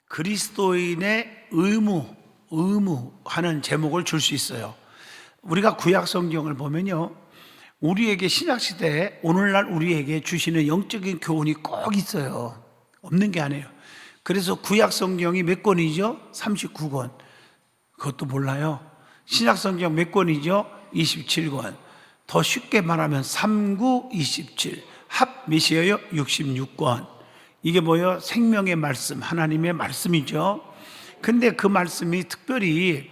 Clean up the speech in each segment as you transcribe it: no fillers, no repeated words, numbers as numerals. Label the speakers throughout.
Speaker 1: 그리스도인의 의무 하는 제목을 줄 수 있어요. 우리가 구약 성경을 보면요, 우리에게 신약시대에 오늘날 우리에게 주시는 영적인 교훈이 꼭 있어요. 없는 게 아니에요. 그래서 구약 성경이 몇 권이죠? 39권. 그것도 몰라요. 신약 성경 몇 권이죠? 27권. 더 쉽게 말하면 39, 27 합 몇이에요? 66권. 이게 뭐예요? 생명의 말씀, 하나님의 말씀이죠. 근데 그 말씀이 특별히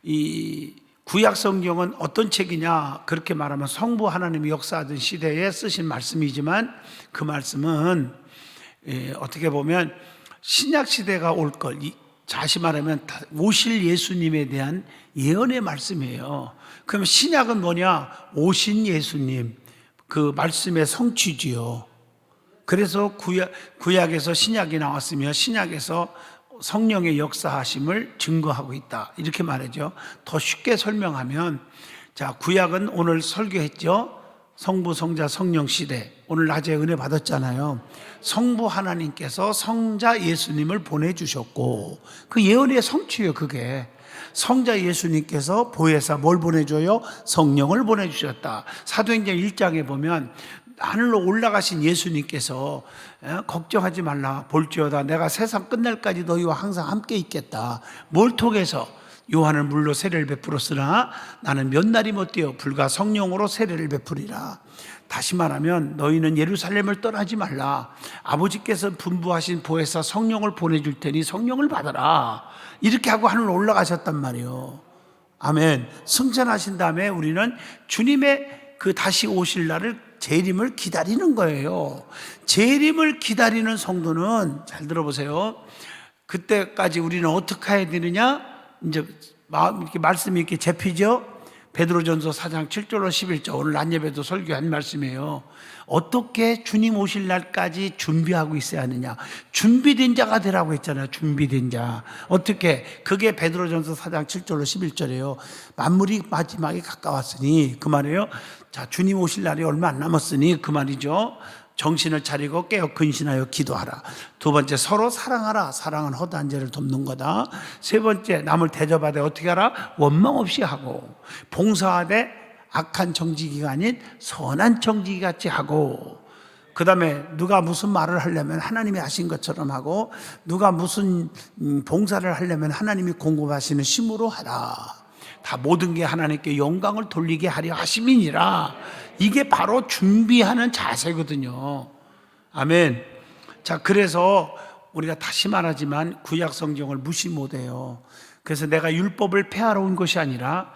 Speaker 1: 이 구약 성경은 어떤 책이냐, 그렇게 말하면 성부 하나님이 역사하던 시대에 쓰신 말씀이지만, 그 말씀은 어떻게 보면 신약 시대가 올 걸, 다시 말하면 오실 예수님에 대한 예언의 말씀이에요. 그럼 신약은 뭐냐? 오신 예수님, 그 말씀의 성취지요. 그래서 구약에서 신약이 나왔으며 신약에서 성령의 역사하심을 증거하고 있다, 이렇게 말하죠. 더 쉽게 설명하면, 자, 구약은 오늘 설교했죠. 성부, 성자, 성령 시대. 오늘 낮에 은혜 받았잖아요. 성부 하나님께서 성자 예수님을 보내주셨고, 그 예언의 성취예요. 그게 성자 예수님께서 보혜사 뭘 보내줘요? 성령을 보내주셨다. 사도행전 1장에 보면 하늘로 올라가신 예수님께서 걱정하지 말라, 볼지어다 내가 세상 끝날까지 너희와 항상 함께 있겠다. 뭘 통해서? 요한은 물로 세례를 베풀었으나 나는 몇 날이 못되어 불과 성령으로 세례를 베풀이라. 다시 말하면 너희는 예루살렘을 떠나지 말라. 아버지께서 분부하신 보혜사 성령을 보내줄 테니 성령을 받아라. 이렇게 하고 하늘로 올라가셨단 말이에요. 아멘. 승천하신 다음에 우리는 주님의 그 다시 오실 날을, 재림을 기다리는 거예요. 재림을 기다리는 성도는 잘 들어보세요. 그때까지 우리는 어떻게 해야 되느냐? 이제 이렇게 말씀이 이렇게 잡히죠. 베드로전서 4장 7절로 11절, 오늘 낮 예배도 설교한 말씀이에요. 어떻게 주님 오실 날까지 준비하고 있어야 하느냐? 준비된 자가 되라고 했잖아요. 준비된 자. 어떻게? 그게 베드로전서 4장 7절로 11절이에요. 만물이 마지막에 가까웠으니, 그 말이에요. 자, 주님 오실 날이 얼마 안 남았으니, 그 말이죠. 정신을 차리고 깨어 근신하여 기도하라. 두 번째, 서로 사랑하라. 사랑은 허다한 죄를 돕는 거다. 세 번째, 남을 대접하되 어떻게 하라? 원망 없이 하고, 봉사하되 악한 정직이가 아닌 선한 정직이 같이 하고, 그 다음에 누가 무슨 말을 하려면 하나님이 하신 것처럼 하고, 누가 무슨 봉사를 하려면 하나님이 공급하시는 심으로 하라. 다 모든 게 하나님께 영광을 돌리게 하려 하심이니라. 이게 바로 준비하는 자세거든요. 아멘. 자, 그래서 우리가 다시 말하지만 구약 성경을 무시 못해요. 그래서 내가 율법을 폐하러 온 것이 아니라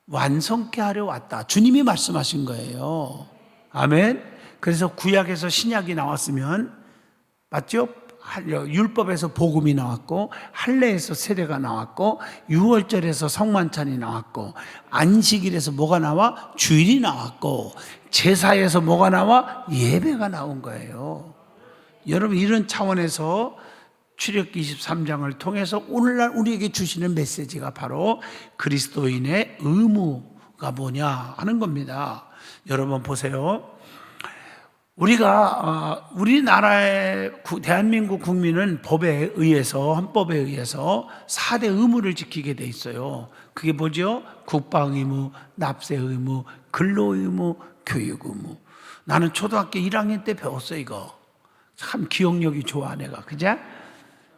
Speaker 1: 완성케 하려 왔다, 주님이 말씀하신 거예요. 아멘. 그래서 구약에서 신약이 나왔으면, 맞죠? 율법에서 복음이 나왔고, 할례에서 세례가 나왔고, 유월절에서 성만찬이 나왔고, 안식일에서 뭐가 나와? 주일이 나왔고, 제사에서 뭐가 나와? 예배가 나온 거예요. 여러분, 이런 차원에서 출애굽기 23장을 통해서 오늘날 우리에게 주시는 메시지가 바로 그리스도인의 의무가 뭐냐 하는 겁니다. 여러분 보세요. 우리나라의 대한민국 국민은 법에 의해서, 헌법에 의해서 4대 의무를 지키게 돼 있어요. 그게 뭐죠? 국방 의무, 납세 의무, 근로 의무, 교육 의무. 나는 초등학교 1학년 때 배웠어. 이거 참 기억력이 좋아 내가, 그죠?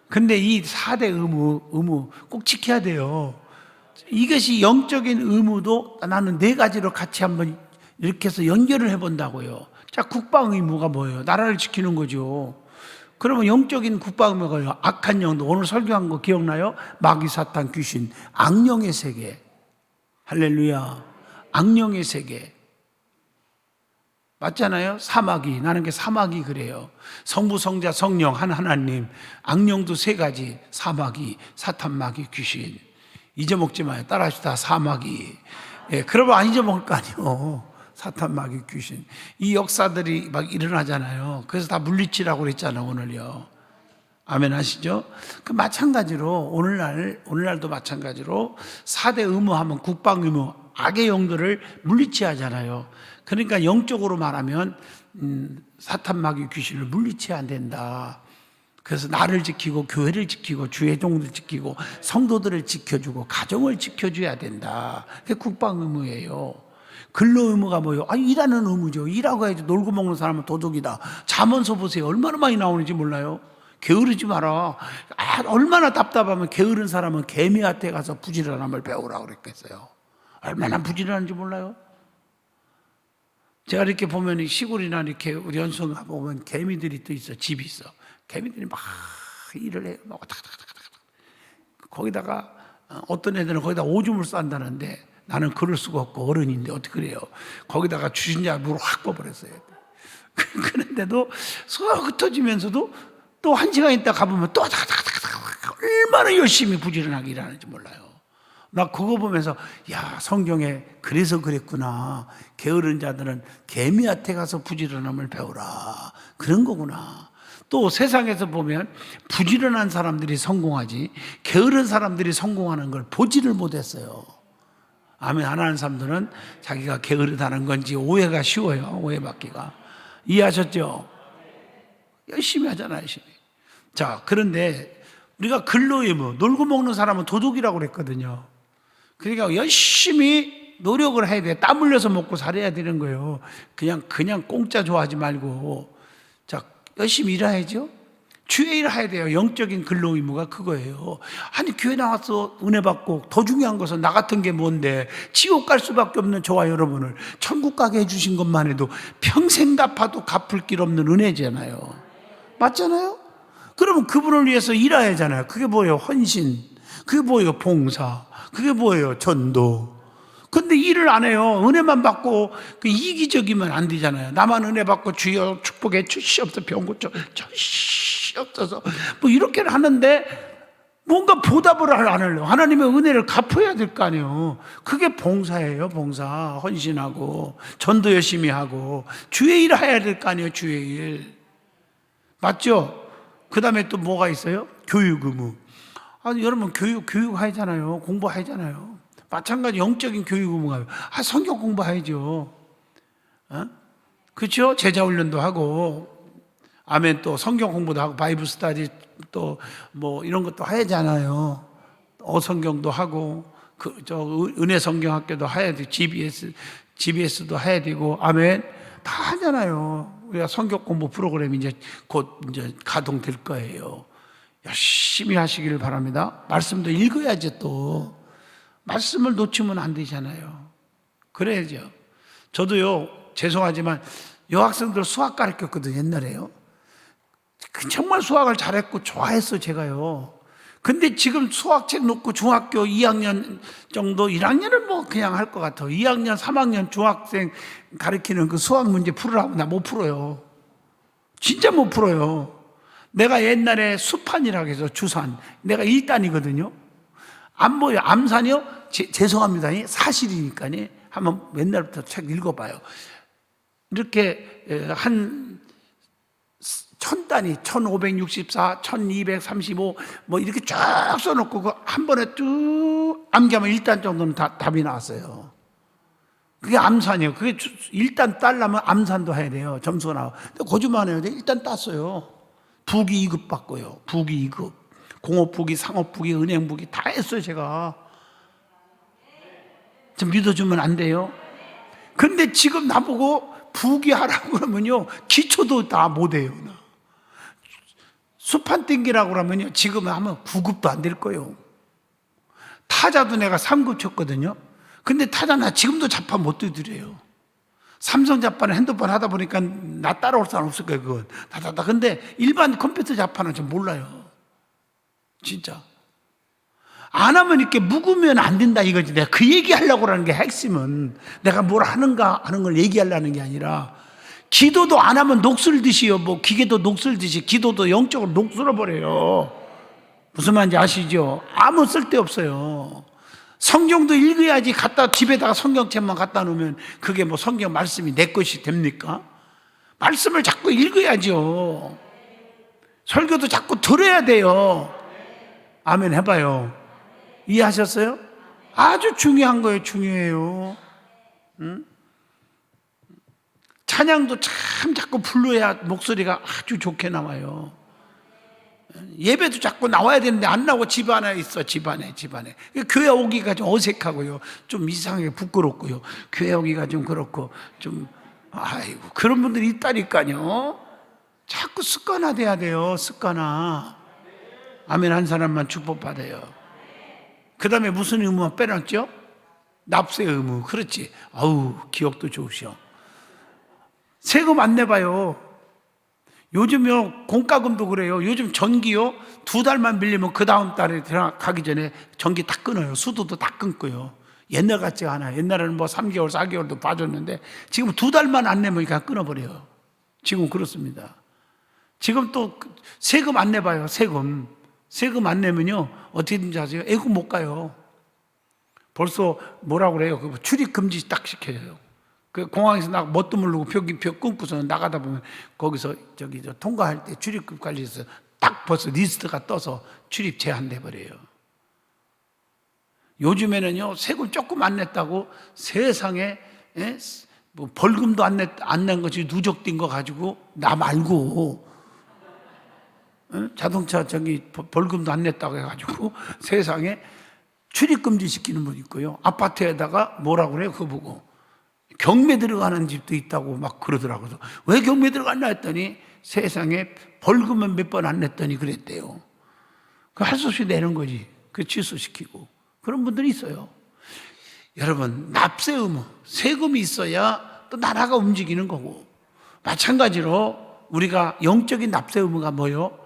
Speaker 1: 근데 이 4대 의무 꼭 지켜야 돼요. 이것이 영적인 의무도 나는 4가지로 같이 한번 이렇게 해서 연결을 해본다고요. 자, 국방 의무가 뭐예요? 나라를 지키는 거죠. 그러면 영적인 국방 의무가 악한 영도, 오늘 설교한 거 기억나요? 마귀, 사탄, 귀신, 악령의 세계. 할렐루야. 악령의 세계. 맞잖아요? 사마귀. 나는 게 사마귀 그래요. 성부, 성자, 성령 한 하나님. 악령도 3가지. 사마귀, 사탄, 마귀, 귀신. 잊어먹지 마요. 따라합시다. 사마귀. 예, 그러면 안 잊어먹을 거 아니에요. 사탄, 마귀, 귀신. 이 역사들이 막 일어나잖아요. 그래서 다 물리치라고 그랬잖아요, 오늘요. 아멘 하시죠? 그 마찬가지로 오늘날도 마찬가지로 4대 의무하면 국방 의무, 악의 영들을 물리치하잖아요. 그러니까 영적으로 말하면 사탄, 마귀, 귀신을 물리쳐야 된다. 그래서 나를 지키고 교회를 지키고 주의 종들 지키고 성도들을 지켜주고 가정을 지켜줘야 된다. 그게 국방 의무예요. 근로 의무가 뭐예요? 일하는 의무죠. 일하고 해야지. 놀고 먹는 사람은 도둑이다. 잠언서 보세요. 얼마나 많이 나오는지 몰라요. 게으르지 마라. 얼마나 답답하면 게으른 사람은 개미한테 가서 부지런함을 배우라 그랬겠어요. 얼마나 부지런한지 몰라요. 제가 이렇게 보면 시골이나 이렇게 우리 연수원 가보면 개미들이 또 있어. 집이 있어. 개미들이 막 일을 해요. 막 거기다가 어떤 애들은 거기다 오줌을 싼다는데 나는 그럴 수가 없고 어른인데 어떻게 그래요. 거기다가 주신자 물을 확 뽑아버렸어요. 그런데도 서 흩어지면서도 또 한 시간 있다 가보면 또 얼마나 열심히 부지런하게 일하는지 몰라요. 나 그거 보면서 야, 성경에 그래서 그랬구나. 게으른 자들은 개미한테 가서 부지런함을 배우라. 그런 거구나. 또 세상에서 보면 부지런한 사람들이 성공하지 게으른 사람들이 성공하는 걸 보지를 못했어요. 아멘 안 하는 사람들은 자기가 게으르다는 건지 오해가 쉬워요. 오해받기가. 이해하셨죠? 열심히 하잖아요. 열심히. 자, 그런데 우리가 근로의무, 놀고 먹는 사람은 도둑이라고 그랬거든요. 그러니까 열심히 노력을 해야 돼. 땀 흘려서 먹고 살아야 되는 거예요. 그냥 공짜 좋아하지 말고. 자, 열심히 일해야죠. 주의 일 해야 돼요. 영적인 근로 의무가 그거예요. 아니, 교회 나와서 은혜 받고 더 중요한 것은 나 같은 게 뭔데 지옥 갈 수밖에 없는 저와 여러분을 천국 가게 해주신 것만 해도 평생 갚아도 갚을 길 없는 은혜잖아요. 맞잖아요? 그러면 그분을 위해서 일해야 하잖아요. 그게 뭐예요? 헌신. 그게 뭐예요? 봉사. 그게 뭐예요? 전도. 근데 일을 안 해요. 은혜만 받고 이기적이면 안 되잖아요. 나만 은혜 받고 주여 축복해 주시옵소서 병 고쳐 주시옵소서 뭐 이렇게 하는데 뭔가 보답을 안 하려고. 하나님의 은혜를 갚아야 될 거 아니에요. 그게 봉사예요. 봉사. 헌신하고 전도 열심히 하고 주의 일 해야 될 거 아니에요. 주의 일. 맞죠? 그 다음에 또 뭐가 있어요? 교육 의무. 여러분 교육 하잖아요. 공부하잖아요. 마찬가지 영적인 교육 의무가 성경 공부해야죠. 그렇죠? 제자 훈련도 하고 아멘. 또 성경 공부도 하고 바이블 스터디 또 뭐 이런 것도 해야잖아요. 어성경도 하고 은혜 성경 학교도 해야 돼. GBS도 해야 되고 아멘. 다 하잖아요. 우리가 성경 공부 프로그램이 곧 가동될 거예요. 열심히 하시기를 바랍니다. 말씀도 읽어야지 또. 말씀을 놓치면 안 되잖아요. 그래야죠. 저도요, 죄송하지만 여학생들 수학 가르쳤거든요, 옛날에요. 정말 수학을 잘했고 좋아했어, 제가요. 근데 지금 수학책 놓고 중학교 2학년 정도, 1학년은 뭐 그냥 할 것 같아요. 2학년, 3학년 중학생 가르치는 그 수학 문제 풀으라고 나 못 풀어요. 진짜 못 풀어요. 내가 옛날에 수판이라고 해서 주산, 내가 1단이거든요. 안 보여. 암산이요? 죄송합니다. 사실이니까요. 한번 옛날부터 책 읽어봐요. 이렇게 한 1000단위, 1564, 1235, 뭐 이렇게 쫙 써놓고 한 번에 쭉 암기하면 1단 정도는 답이 나왔어요. 그게 암산이에요. 그게 일단 따려면 암산도 해야 돼요. 점수가 나와. 근데 거짓말 해요. 일단 땄어요. 부기 2급 받고요. 부기 2급. 공업부기, 상업부기, 은행부기 다 했어요, 제가. 좀 믿어주면 안 돼요? 근데 지금 나보고 부기 하라고 그러면요, 기초도 다 못해요. 수판 땡기라고 그러면요, 지금 하면 9급도 안 될 거예요. 타자도 내가 3급 쳤거든요. 근데 타자 나 지금도 자판 못 두드려요. 삼성 자판은 핸드폰 하다 보니까 나 따라올 사람 없을 거예요, 그건. 근데 일반 컴퓨터 자판은 좀 몰라요. 진짜. 안 하면 이렇게 묵으면 안 된다 이거지. 내가 그 얘기 하려고 하는 게 핵심은 내가 뭘 하는가 하는 걸 얘기하려는 게 아니라 기도도 안 하면 녹슬듯이요. 뭐 기계도 녹슬듯이 기도도 영적으로 녹슬어버려요. 무슨 말인지 아시죠? 아무 쓸데 없어요. 성경도 읽어야지. 갖다 집에다가 성경책만 갖다 놓으면 그게 뭐 성경 말씀이 내 것이 됩니까? 말씀을 자꾸 읽어야죠. 설교도 자꾸 들어야 돼요. 아멘 해봐요. 이해하셨어요? 아주 중요한 거예요. 중요해요. 찬양도 참 자꾸 불러야 목소리가 아주 좋게 나와요. 예배도 자꾸 나와야 되는데 안 나오고 집 안에 있어. 집 안에. 교회 오기가 좀 어색하고요, 좀 이상하게 부끄럽고요, 교회 오기가 좀 그렇고 좀, 아이고, 그런 분들이 있다니까요. 자꾸 습관화돼야 돼요. 습관화. 아멘. 한 사람만 축복받아요. 그 다음에 무슨 의무만 빼놨죠? 납세 의무. 그렇지. 아우, 기억도 좋으셔. 세금 안 내봐요. 요즘요, 공과금도 그래요. 요즘 전기요, 2달만 밀리면 그 다음 달에 들어가기 전에 전기 다 끊어요. 수도도 다 끊고요. 옛날 같지 않아요. 옛날에는 뭐 3개월, 4개월도 봐줬는데 지금 2달만 안 내면 그냥 끊어버려요. 지금 그렇습니다. 지금 또 세금 안 내봐요. 세금 안 내면요, 어떻게든지 하세요? 애국 못 가요. 벌써 뭐라고 그래요? 출입 금지 딱 시켜요. 그 공항에서 뭣도 모르고 벽 끊고서 나가다 보면 거기서 통과할 때 출입국 관리에서 딱 벌써 리스트가 떠서 출입 제한돼 버려요. 요즘에는요, 세금 조금 안 냈다고 세상에, 뭐 벌금도 안 낸 것이 누적된 거 가지고 나 말고, 자동차 벌금도 안 냈다고 해가지고 세상에 출입 금지 시키는 분 있고요. 아파트에다가 뭐라고 그래요? 그거 보고 경매 들어가는 집도 있다고 막 그러더라고요. 왜 경매 들어갔나 했더니 세상에 벌금은 몇 번 안 냈더니 그랬대요. 그 할 수 없이 내는 거지. 그 취소시키고. 그런 분들이 있어요. 여러분, 납세 의무, 세금이 있어야 또 나라가 움직이는 거고, 마찬가지로 우리가 영적인 납세 의무가 뭐요?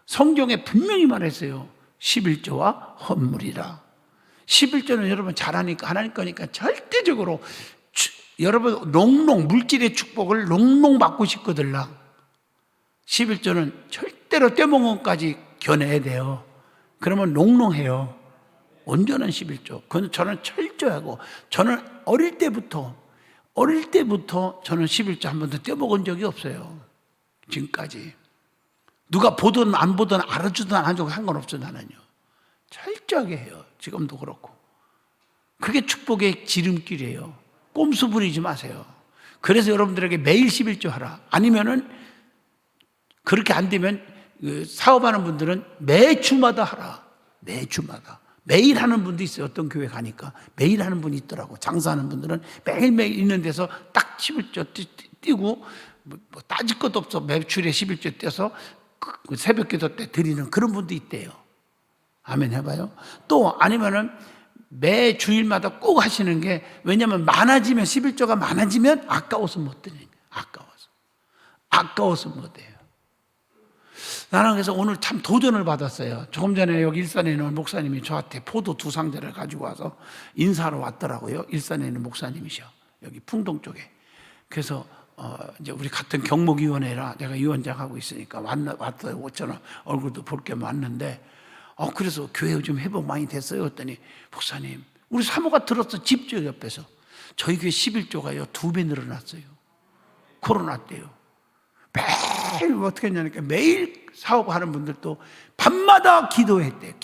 Speaker 1: 성경에 분명히 말했어요. 11조와 헌물이라. 11조는 여러분 잘 아니까 하나님 거니까 절대적으로 여러분 물질의 축복을 롱롱 받고 싶거들라. 11조는 절대로 떼먹음까지 겨내야 돼요. 그러면 롱롱해요. 온전한 11조. 그건 저는 철저하고, 저는 어릴 때부터 저는 11조 한 번도 떼먹은 적이 없어요. 지금까지. 누가 보든 안 보든 알아주든 안 알아주든 상관없어. 나는요, 철저하게 해요. 지금도 그렇고. 그게 축복의 지름길이에요. 꼼수 부리지 마세요. 그래서 여러분들에게 매일 11조 하라. 아니면은 그렇게 안 되면 사업하는 분들은 매주마다 하라. 매주마다. 매일 하는 분도 있어요. 어떤 교회 가니까 매일 하는 분이 있더라고. 장사하는 분들은 매일매일 있는 데서 딱 11조 띄고, 뭐 따질 것도 없어. 매출에 11조 떼서 그 새벽 기도 때 드리는 그런 분도 있대요. 아멘 해봐요. 또 아니면은 매 주일마다 꼭 하시는 게, 왜냐하면 많아지면, 11조가 많아지면 아까워서 못 드리는 거예요. 아까워서 못 해요. 나는 그래서 오늘 참 도전을 받았어요. 조금 전에 여기 일산에 있는 목사님이 저한테 포도 2상자를 가지고 와서 인사하러 왔더라고요. 일산에 있는 목사님이셔. 여기 풍동 쪽에. 그래서 이제 우리 같은 경목위원회라 내가 위원장하고 있으니까 왔어요. 저는 얼굴도 볼 겸 왔는데, 그래서 교회 요즘 회복 많이 됐어요. 했더니, 목사님, 우리 사모가 들었어. 집주 옆에서. 저희 교회 11조가요 2배 늘어났어요. 코로나 때요. 매일 어떻게 했냐니까, 매일 사업하는 분들도 밤마다 기도했대요.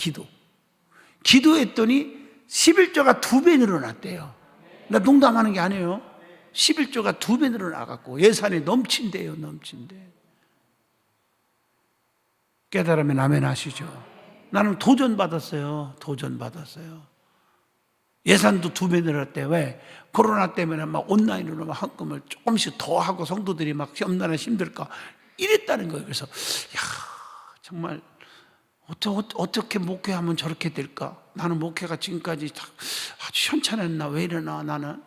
Speaker 1: 기도했더니 11조가 2배 늘어났대요. 나 농담하는 게 아니에요. 11조가 2배 늘어나갖고 예산이 넘친대요. 깨달으면 아멘 하시죠. 나는 도전받았어요. 예산도 2배 늘었대. 왜? 코로나 때문에 막 온라인으로 막 헌금을 조금씩 더 하고 성도들이 막 얼마나 힘들까 이랬다는 거예요. 그래서 정말 어떻게 목회하면 저렇게 될까? 나는 목회가 지금까지 아주 현찮았나? 왜 이러나 나는?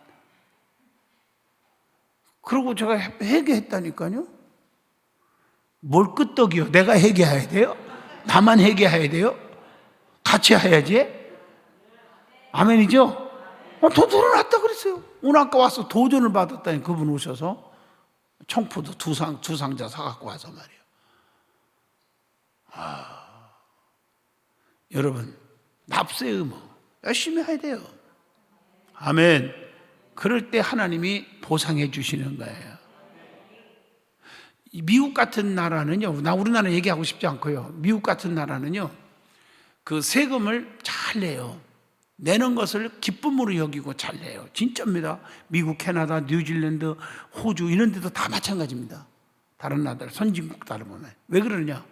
Speaker 1: 그러고 제가 회개했다니까요. 뭘 끄떡이요? 내가 회개해야 돼요? 나만 회개해야 돼요? 같이 해야지. 아멘이죠? 더 늘어났다 그랬어요. 오늘 아까 와서 도전을 받았다니, 그분 오셔서 청포도 2상자 사갖고 와서 말이에요. 여러분, 납세 의무 열심히 해야 돼요. 아멘. 그럴 때 하나님이 보상해 주시는 거예요. 미국 같은 나라는요, 우리나라 얘기하고 싶지 않고요. 미국 같은 나라는요, 그 세금을 잘 내요. 내는 것을 기쁨으로 여기고 잘 내요. 진짜입니다. 미국, 캐나다, 뉴질랜드, 호주 이런 데도 다 마찬가지입니다. 다른 나라들, 선진국 따라 보면. 왜 그러냐?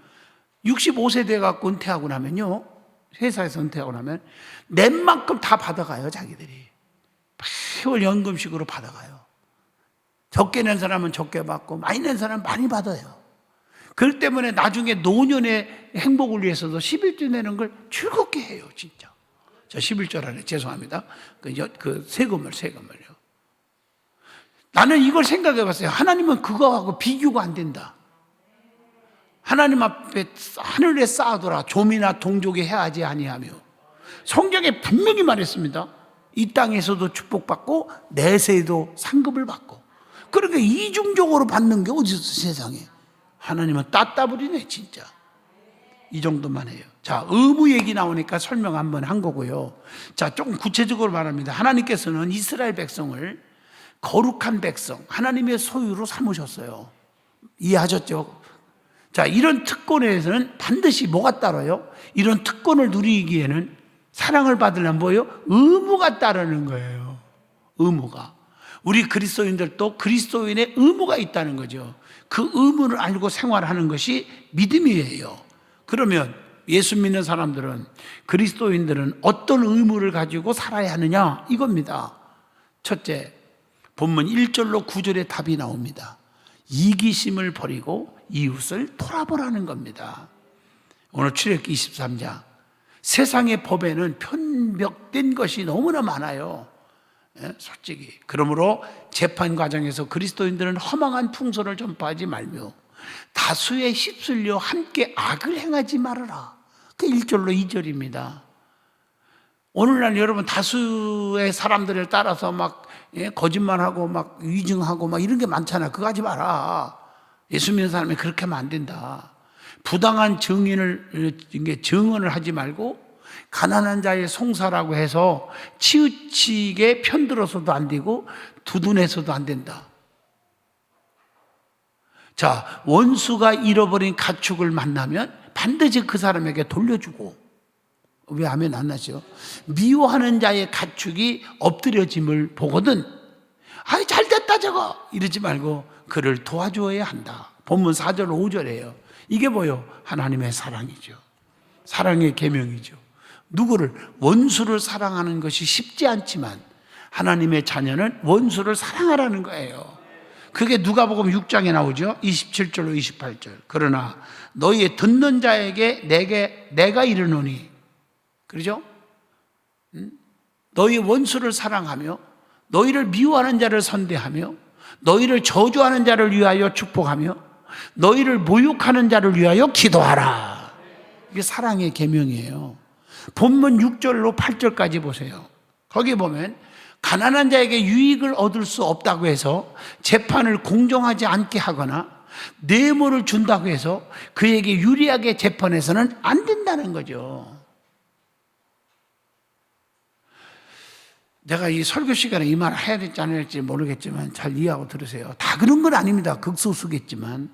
Speaker 1: 65세 돼갖고 은퇴하고 나면요, 회사에서 은퇴하고 나면 낸 만큼 다 받아가요. 자기들이 매월 연금식으로 받아가요. 적게 낸 사람은 적게 받고 많이 낸 사람은 많이 받아요. 그렇기 때문에 나중에 노년의 행복을 위해서도 11조 내는 걸 즐겁게 해요. 진짜. 저 11조 안에 죄송합니다. 그 세금을요. 나는 이걸 생각해 봤어요. 하나님은 그거하고 비교가 안 된다. 하나님 앞에 하늘에 쌓아둬라. 조미나 동족이 해하지 아니하며. 성경에 분명히 말했습니다. 이 땅에서도 축복받고 내세에도 상급을 받고. 그러니까 이중적으로 받는 게 어디 있어 세상에. 하나님은 따따부리네 진짜. 이 정도만 해요. 자, 의무 얘기 나오니까 설명 한번 한 거고요. 자, 조금 구체적으로 말합니다. 하나님께서는 이스라엘 백성을 거룩한 백성, 하나님의 소유로 삼으셨어요. 이해하셨죠? 자, 이런 특권에서는 반드시 뭐가 따라요? 이런 특권을 누리기에는 사랑을 받으려면 뭐예요? 의무가 따르는 거예요. 의무가. 우리 그리스도인들도 그리스도인의 의무가 있다는 거죠. 그 의무를 알고 생활하는 것이 믿음이에요. 그러면 예수 믿는 사람들은, 그리스도인들은 어떤 의무를 가지고 살아야 하느냐? 이겁니다. 첫째, 본문 1절로 9절의 답이 나옵니다. 이기심을 버리고 이웃을 돌아보라는 겁니다. 오늘 출애굽기 23장. 세상의 법에는 편벽된 것이 너무나 많아요. 솔직히. 그러므로 재판 과정에서 그리스도인들은 허망한 풍소를 전파하지 말며 다수에 휩쓸려 함께 악을 행하지 말아라. 그 1절로 2절입니다. 오늘날 여러분 다수의 사람들을 따라서 막 거짓말하고 막 위증하고 막 이런 게 많잖아. 그거 하지 마라. 예수 믿는 사람이 그렇게 하면 안 된다. 부당한 증언을 하지 말고 가난한 자의 송사라고 해서 치우치게 편들어서도 안 되고 두둔해서도 안 된다. 자, 원수가 잃어버린 가축을 만나면 반드시 그 사람에게 돌려주고. 왜 하면 안 나죠? 미워하는 자의 가축이 엎드려짐을 보거든 아이 잘됐다 저거 이러지 말고 그를 도와줘야 한다. 본문 4절 5절이에요. 이게 뭐요? 하나님의 사랑이죠. 사랑의 계명이죠. 누구를? 원수를 사랑하는 것이 쉽지 않지만 하나님의 자녀는 원수를 사랑하라는 거예요. 그게 누가복음 6장에 나오죠. 27절로 28절. 그러나 너희의 듣는 자에게 내가 이르노니, 그러죠? 너희 원수를 사랑하며 너희를 미워하는 자를 선대하며 너희를 저주하는 자를 위하여 축복하며 너희를 모욕하는 자를 위하여 기도하라. 이게 사랑의 계명이에요. 본문 6절로 8절까지 보세요. 거기 보면 가난한 자에게 유익을 얻을 수 없다고 해서 재판을 공정하지 않게 하거나 뇌물을 준다고 해서 그에게 유리하게 재판해서는 안 된다는 거죠. 내가 이 설교 시간에 이 말 해야 될지 안 해야 될지 모르겠지만 잘 이해하고 들으세요. 다 그런 건 아닙니다. 극소수겠지만.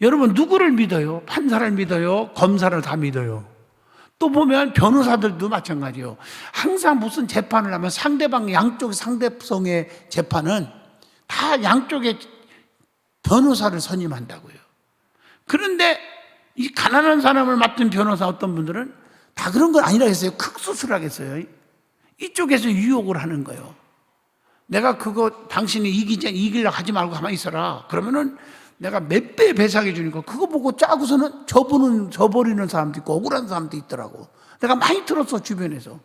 Speaker 1: 여러분 누구를 믿어요? 판사를 믿어요? 검사를 다 믿어요? 또 보면 변호사들도 마찬가지예요. 항상 무슨 재판을 하면 상대방 양쪽 상대성의 재판은 다 양쪽의 변호사를 선임한다고요. 그런데 이 가난한 사람을 맡은 변호사 어떤 분들은 다 그런 건 아니라 했어요. 극소수라겠어요. 이쪽에서 유혹을 하는 거예요. 내가 그거 당신이 이기려고 하지 말고 가만히 있어라. 그러면은 내가 몇 배 배상해 주니까 그거 보고 짜고서는 져버리는 사람도 있고 억울한 사람도 있더라고. 내가 많이 들었어 주변에서.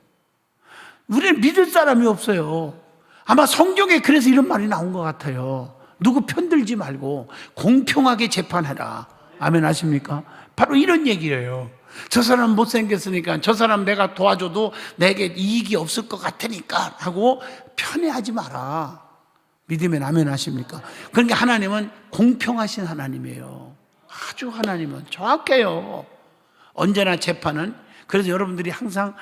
Speaker 1: 우리는 믿을 사람이 없어요. 아마 성경에 그래서 이런 말이 나온 것 같아요. 누구 편들지 말고 공평하게 재판해라. 아멘 하십니까? 바로 이런 얘기예요. 저 사람 못생겼으니까 저 사람 내가 도와줘도 내게 이익이 없을 것 같으니까 하고 편애하지 마라. 믿으면 아멘 하십니까? 그러니까 하나님은 공평하신 하나님이에요. 아주 하나님은 정확해요. 언제나 재판은. 그래서 여러분들이 항상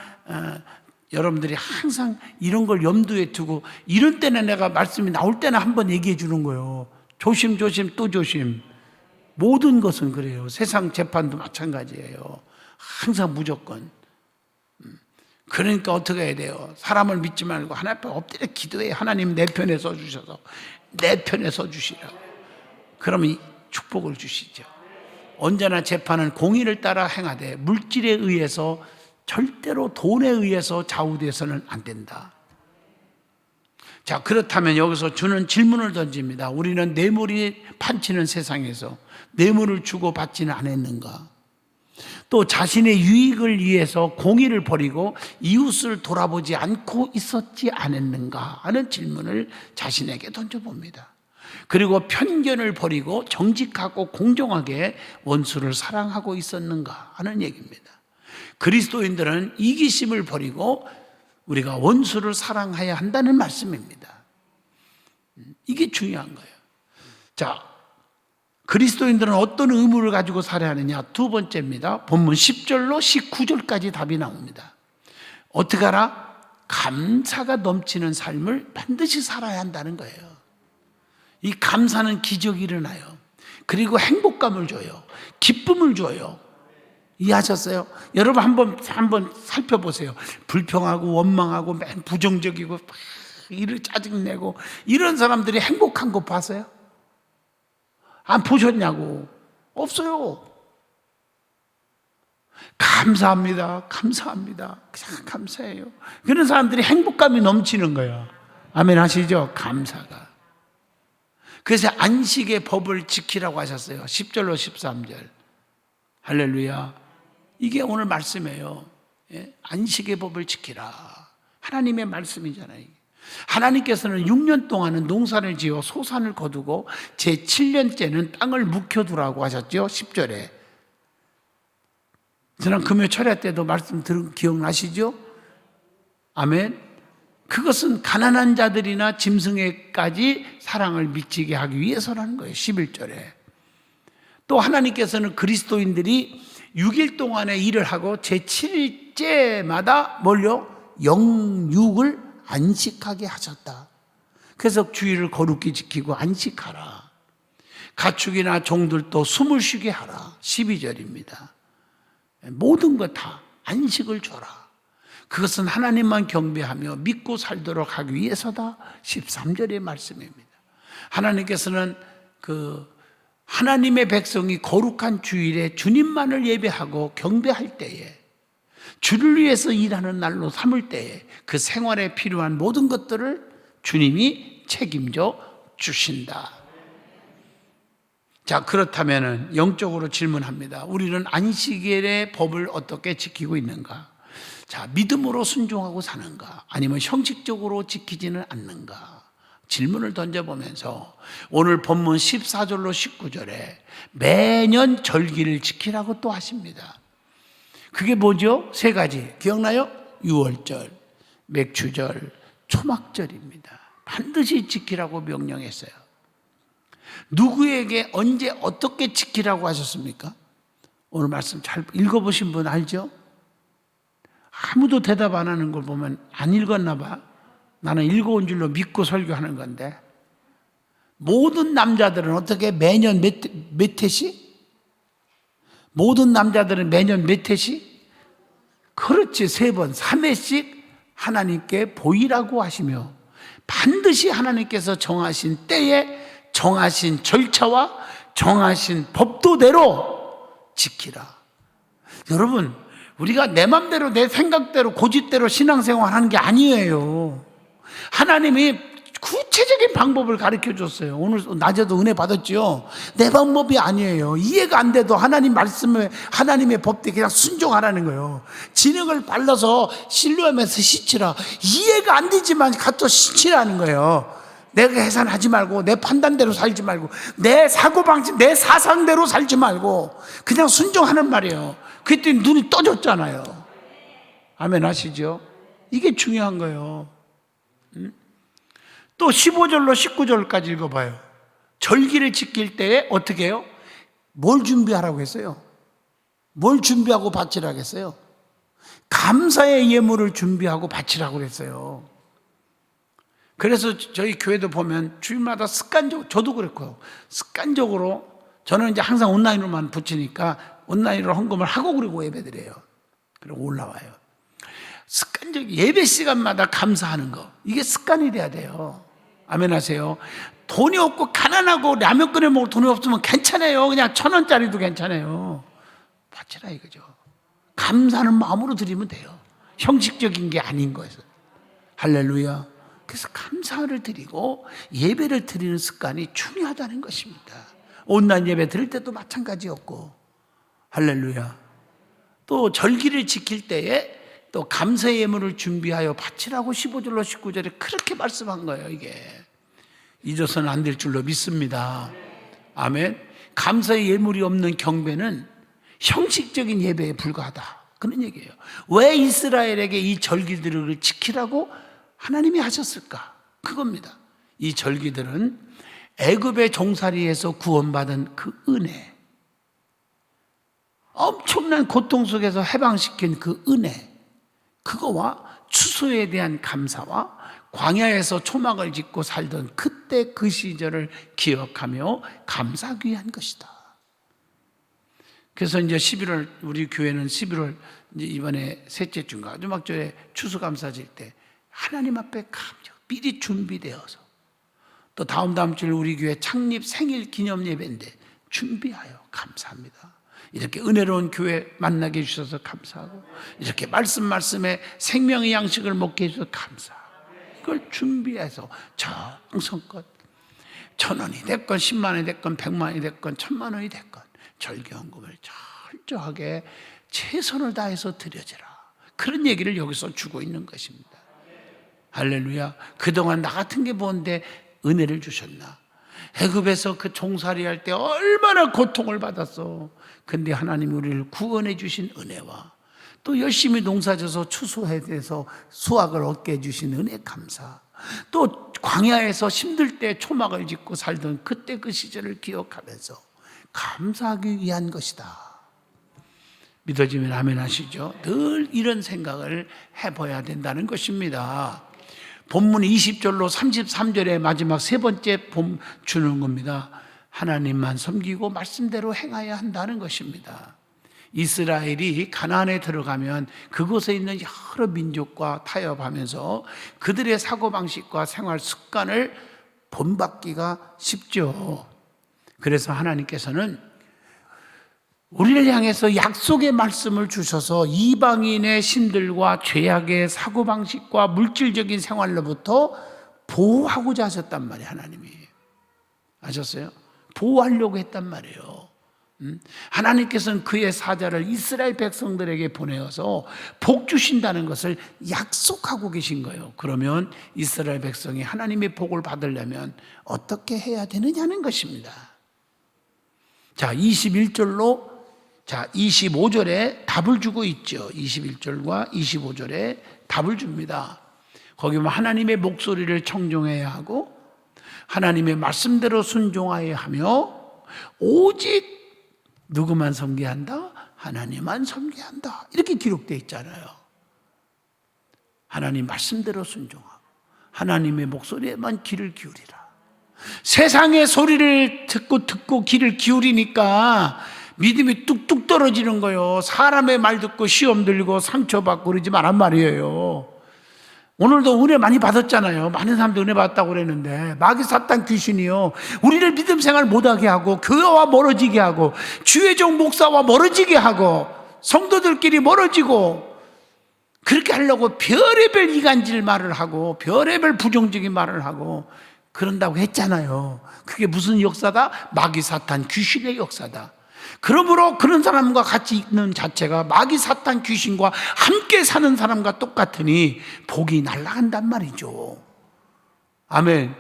Speaker 1: 이런 걸 염두에 두고 이런 때는 내가 말씀이 나올 때는 한번 얘기해 주는 거예요. 조심 또 조심. 모든 것은 그래요. 세상 재판도 마찬가지예요. 항상 무조건. 그러니까 어떻게 해야 돼요? 사람을 믿지 말고 하나님 앞에 엎드려 기도해. 하나님 내 편에 서주셔서 내 편에 서주시라. 그러면 축복을 주시죠. 언제나 재판은 공의를 따라 행하되 물질에 의해서, 절대로 돈에 의해서 좌우돼서는 안 된다. 자, 그렇다면 여기서 주는 질문을 던집니다. 우리는 뇌물이 판치는 세상에서 뇌물을 주고 받지는 않았는가? 또 자신의 유익을 위해서 공의를 버리고 이웃을 돌아보지 않고 있었지 않았는가 하는 질문을 자신에게 던져봅니다. 그리고 편견을 버리고 정직하고 공정하게 원수를 사랑하고 있었는가 하는 얘기입니다. 그리스도인들은 이기심을 버리고 우리가 원수를 사랑해야 한다는 말씀입니다. 이게 중요한 거예요. 자, 그리스도인들은 어떤 의무를 가지고 살아야 하느냐? 두 번째입니다. 본문 10절로 19절까지 답이 나옵니다. 어떻게 하라? 감사가 넘치는 삶을 반드시 살아야 한다는 거예요. 이 감사는 기적이 일어나요. 그리고 행복감을 줘요. 기쁨을 줘요. 이해하셨어요? 여러분 한번 살펴보세요. 불평하고 원망하고 맨 부정적이고 일을 짜증내고 이런 사람들이 행복한 거 봤어요? 안 보셨냐고. 없어요. 감사합니다. 감사합니다. 그냥 감사해요. 그런 사람들이 행복감이 넘치는 거예요. 아멘 하시죠? 감사가. 그래서 안식의 법을 지키라고 하셨어요. 10절로 13절. 할렐루야. 이게 오늘 말씀이에요. 안식의 법을 지키라. 하나님의 말씀이잖아요. 하나님께서는 6년 동안은 농사를 지어 소산을 거두고 제7년째는 땅을 묵혀두라고 하셨죠. 10절에. 지난 금요 철야 때도 말씀 들은 기억나시죠? 아멘. 그것은 가난한 자들이나 짐승에까지 사랑을 미치게 하기 위해서라는 거예요. 11절에. 또 하나님께서는 그리스도인들이 6일 동안의 일을 하고 제7일째마다 뭘요? 영육을 안식하게 하셨다. 그래서 주일을 거룩히 지키고 안식하라. 가축이나 종들도 숨을 쉬게 하라. 12절입니다. 모든 것 다 안식을 줘라. 그것은 하나님만 경배하며 믿고 살도록 하기 위해서다. 13절의 말씀입니다. 하나님께서는 하나님의 백성이 거룩한 주일에 주님만을 예배하고 경배할 때에, 주를 위해서 일하는 날로 삼을 때에 그 생활에 필요한 모든 것들을 주님이 책임져 주신다. 자, 그렇다면 영적으로 질문합니다. 우리는 안식일의 법을 어떻게 지키고 있는가? 자, 믿음으로 순종하고 사는가? 아니면 형식적으로 지키지는 않는가? 질문을 던져보면서 오늘 본문 14절로 19절에 매년 절기를 지키라고 또 하십니다. 그게 뭐죠? 세 가지. 기억나요? 유월절, 맥추절, 초막절입니다. 반드시 지키라고 명령했어요. 누구에게 언제 어떻게 지키라고 하셨습니까? 오늘 말씀 잘 읽어보신 분 알죠? 아무도 대답 안 하는 걸 보면 안 읽었나 봐. 나는 읽어온 줄로 믿고 설교하는 건데, 모든 남자들은 어떻게 매년 몇 회씩? 모든 남자들은 매년 몇 회씩? 그렇지, 3번, 3회씩 하나님께 보이라고 하시며 반드시 하나님께서 정하신 때에 정하신 절차와 정하신 법도대로 지키라. 여러분, 우리가 내 맘대로 내 생각대로 고집대로 신앙생활 하는 게 아니에요. 하나님이 구체적인 방법을 가르쳐 줬어요. 오늘 낮에도 은혜 받았죠. 내 방법이 아니에요. 이해가 안 돼도 하나님 말씀에, 하나님의 법대로 그냥 순종하라는 거예요. 진흙을 발라서 실로하면서 씻으라. 이해가 안 되지만 가서 씻으라는 거예요. 내가 계산하지 말고, 내 판단대로 살지 말고, 내 사고방식, 내 사상대로 살지 말고 그냥 순종하는 말이에요. 그랬더니 눈이 떠졌잖아요. 아멘 하시죠? 이게 중요한 거예요. 또 15절로 19절까지 읽어봐요. 절기를 지킬 때에 어떻게 해요? 뭘 준비하라고 했어요? 뭘 준비하고 바치라고 했어요? 감사의 예물을 준비하고 바치라고 그랬어요. 그래서 저희 교회도 보면 주일마다 습관적으로, 저도 그랬고요, 습관적으로 저는 이제 항상 온라인으로만 붙이니까 온라인으로 헌금을 하고 그리고 예배드려요. 그리고 올라와요. 습관적 예배 시간마다 감사하는 거, 이게 습관이 돼야 돼요. 아멘 하세요. 돈이 없고 가난하고 라면 끓여 먹을 돈이 없으면 괜찮아요. 그냥 1,000원짜리도 괜찮아요. 바치라 이거죠. 감사하는 마음으로 드리면 돼요. 형식적인 게 아닌 거예요. 할렐루야. 그래서 감사를 드리고 예배를 드리는 습관이 중요하다는 것입니다. 온라인 예배 드릴 때도 마찬가지였고, 할렐루야. 또 절기를 지킬 때에 또 감사의 예물을 준비하여 바치라고 15절로 19절에 그렇게 말씀한 거예요. 이게 잊어서는 안 될 줄로 믿습니다. 아멘. 감사의 예물이 없는 경배는 형식적인 예배에 불과하다, 그런 얘기예요. 왜 이스라엘에게 이 절기들을 지키라고 하나님이 하셨을까? 그겁니다. 이 절기들은 애굽의 종살이에서 구원받은 그 은혜, 엄청난 고통 속에서 해방시킨 그 은혜, 그거와 추수에 대한 감사와 광야에서 초막을 짓고 살던 그때 그 시절을 기억하며 감사하기 위한 것이다. 그래서 이제 11월, 우리 교회는 11월 이제 이번에 셋째 주인가 마지막절에 추수감사질 때 하나님 앞에 미리 준비되어서, 또 다음 주에 우리 교회 창립 생일 기념 예배인데 준비하여 감사합니다. 이렇게 은혜로운 교회 만나게 해주셔서 감사하고, 이렇게 말씀에 생명의 양식을 먹게 해주셔서 감사하고, 그걸 준비해서 정성껏 1,000원이 됐건 10만 원이 됐건 100만 원이 됐건 1,000만 원이 됐건 절기헌금을 철저하게 최선을 다해서 드려지라, 그런 얘기를 여기서 주고 있는 것입니다. 할렐루야. 그동안 나 같은 게 뭔데 은혜를 주셨나? 애굽에서 그 종살이 할 때 얼마나 고통을 받았어. 근데 하나님이 우리를 구원해 주신 은혜와 또 열심히 농사져서 추수해 돼서 수확을 얻게 해주신 은혜 감사, 또 광야에서 힘들 때 초막을 짓고 살던 그때 그 시절을 기억하면서 감사하기 위한 것이다. 믿어지면 아멘 하시죠? 늘 이런 생각을 해봐야 된다는 것입니다. 본문 20절로 33절의 마지막 세 번째 주는 겁니다. 하나님만 섬기고 말씀대로 행해야 한다는 것입니다. 이스라엘이 가나안에 들어가면 그곳에 있는 여러 민족과 타협하면서 그들의 사고방식과 생활 습관을 본받기가 쉽죠. 그래서 하나님께서는 우리를 향해서 약속의 말씀을 주셔서 이방인의 신들과 죄악의 사고방식과 물질적인 생활로부터 보호하고자 하셨단 말이에요. 하나님이 아셨어요? 보호하려고 했단 말이에요. 하나님께서는 그의 사자를 이스라엘 백성들에게 보내어서 복 주신다는 것을 약속하고 계신 거예요. 그러면 이스라엘 백성이 하나님의 복을 받으려면 어떻게 해야 되느냐는 것입니다. 자, 21절로 25절에 답을 주고 있죠. 21절과 25절에 답을 줍니다. 거기 보면 하나님의 목소리를 청종해야 하고 하나님의 말씀대로 순종하여야 하며 오직 누구만 섬겨야 한다? 하나님만 섬겨야 한다. 이렇게 기록되어 있잖아요. 하나님 말씀대로 순종하고 하나님의 목소리에만 귀를 기울이라. 세상의 소리를 듣고 귀를 기울이니까 믿음이 뚝뚝 떨어지는 거예요. 사람의 말 듣고 시험 들고 상처받고 그러지 말란 말이에요. 오늘도 은혜 많이 받았잖아요. 많은 사람들 은혜 받았다고 그랬는데 마귀 사탄 귀신이요, 우리를 믿음 생활 못하게 하고 교회와 멀어지게 하고 주의 종 목사와 멀어지게 하고 성도들끼리 멀어지고, 그렇게 하려고 별의별 이간질 말을 하고 별의별 부정적인 말을 하고 그런다고 했잖아요. 그게 무슨 역사다? 마귀 사탄 귀신의 역사다. 그러므로 그런 사람과 같이 있는 자체가 마귀 사탄 귀신과 함께 사는 사람과 똑같으니 복이 날아간단 말이죠. 아멘.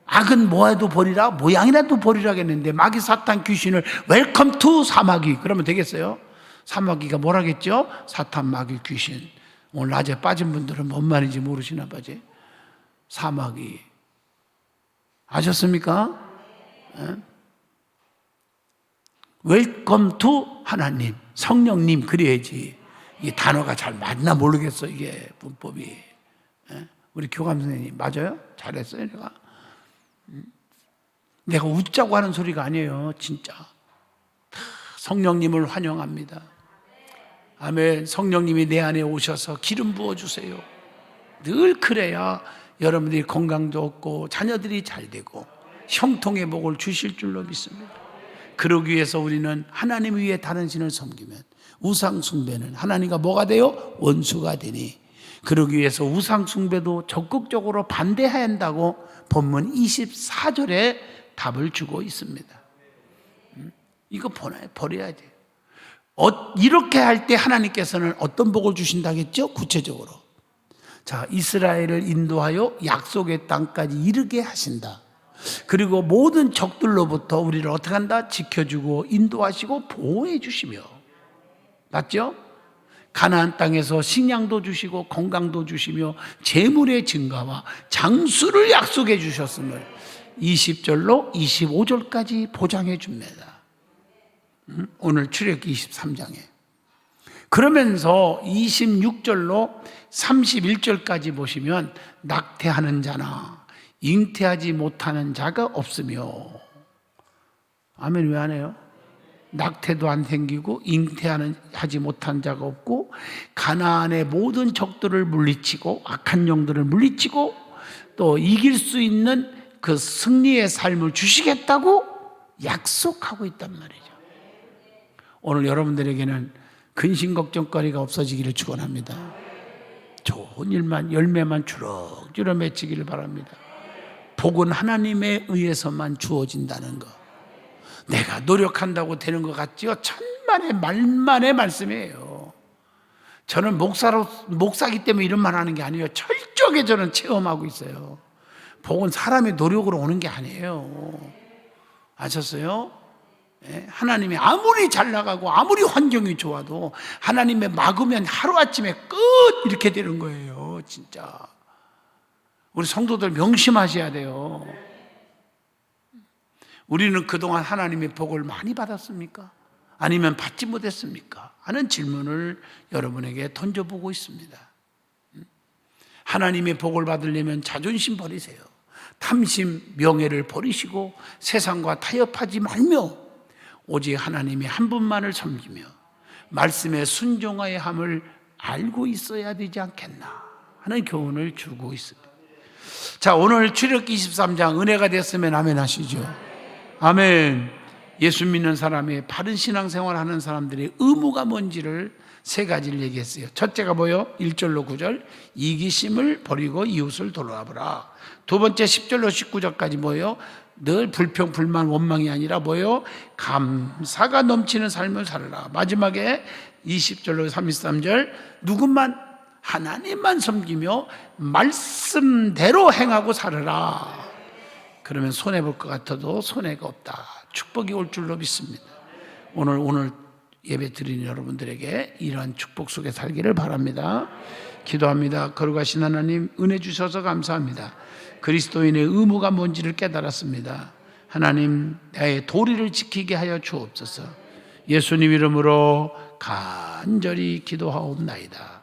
Speaker 1: 악은 뭐해도 버리라, 모양이라도 버리라겠는데 마귀 사탄 귀신을 웰컴 투 사마귀 그러면 되겠어요? 사마귀가 뭐라겠죠? 사탄 마귀 귀신. 오늘 낮에 빠진 분들은 뭔 말인지 모르시나 봐지. 사마귀 아셨습니까? 웰컴 투 하나님, 성령님 그래야지. 이 단어가 잘 맞나 모르겠어. 이게 문법이. 우리 교감 선생님 맞아요? 잘했어요. 내가 웃자고 하는 소리가 아니에요. 진짜 성령님을 환영합니다. 아멘. 성령님이 내 안에 오셔서 기름 부어주세요. 늘 그래야 여러분들이 건강도 얻고 자녀들이 잘 되고 형통의 복을 주실 줄로 믿습니다. 그러기 위해서 우리는 하나님 위에 다른 신을 섬기면 우상 숭배는 하나님과 뭐가 돼요? 원수가 되니, 그러기 위해서 우상 숭배도 적극적으로 반대해야 한다고 본문 24절에 답을 주고 있습니다. 이거 버려야 돼요. 이렇게 할 때 하나님께서는 어떤 복을 주신다겠죠? 구체적으로, 자, 이스라엘을 인도하여 약속의 땅까지 이르게 하신다. 그리고 모든 적들로부터 우리를 어떻게 한다? 지켜주고 인도하시고 보호해 주시며, 맞죠? 가나안 땅에서 식량도 주시고 건강도 주시며 재물의 증가와 장수를 약속해 주셨음을 20절로 25절까지 보장해 줍니다. 오늘 출애굽기 23장에. 그러면서 26절로 31절까지 보시면 낙태하는 자나 잉태하지 못하는 자가 없으며, 아멘. 왜 안 해요? 낙태도 안 생기고 잉태하지 못한 자가 없고, 가나안의 모든 적들을 물리치고 악한 영들을 물리치고 또 이길 수 있는 그 승리의 삶을 주시겠다고 약속하고 있단 말이죠. 오늘 여러분들에게는 근심 걱정거리가 없어지기를 축원합니다. 좋은 일만, 열매만 주럭주럭 맺히기를 바랍니다. 복은 하나님에 의해서만 주어진다는 거, 내가 노력한다고 되는 것 같지요? 천만의 말만의 말씀이에요. 저는 목사기 때문에 이런 말 하는 게 아니에요. 철저하게 저는 체험하고 있어요. 복은 사람의 노력으로 오는 게 아니에요. 아셨어요? 하나님이 아무리 잘 나가고 아무리 환경이 좋아도 하나님의 막으면 하루아침에 끝 이렇게 되는 거예요. 진짜 우리 성도들 명심하셔야 돼요. 우리는 그동안 하나님의 복을 많이 받았습니까? 아니면 받지 못했습니까? 하는 질문을 여러분에게 던져보고 있습니다. 하나님의 복을 받으려면 자존심 버리세요. 탐심, 명예를 버리시고 세상과 타협하지 말며 오직 하나님의 한 분만을 섬기며 말씀에 순종하여야 함을 알고 있어야 되지 않겠나 하는 교훈을 주고 있습니다. 자, 오늘 출애굽기 23장 은혜가 됐으면 아멘 하시죠. 아멘. 예수 믿는 사람의 바른 신앙생활 하는 사람들의 의무가 뭔지를 세 가지를 얘기했어요. 첫째가 뭐예요? 1절로 9절, 이기심을 버리고 이웃을 돌아보라. 두 번째 10절로 19절까지 뭐예요? 늘 불평, 불만, 원망이 아니라 뭐예요? 감사가 넘치는 삶을 살아라. 마지막에 20절로 33절, 누구만? 하나님만 섬기며 말씀대로 행하고 살아라. 그러면 손해볼 것 같아도 손해가 없다. 축복이 올 줄로 믿습니다. 오늘 예배 드리는 여러분들에게 이러한 축복 속에 살기를 바랍니다. 기도합니다. 거룩하신 하나님, 은혜 주셔서 감사합니다. 그리스도인의 의무가 뭔지를 깨달았습니다. 하나님, 나의 도리를 지키게 하여 주옵소서. 예수님 이름으로 간절히 기도하옵나이다.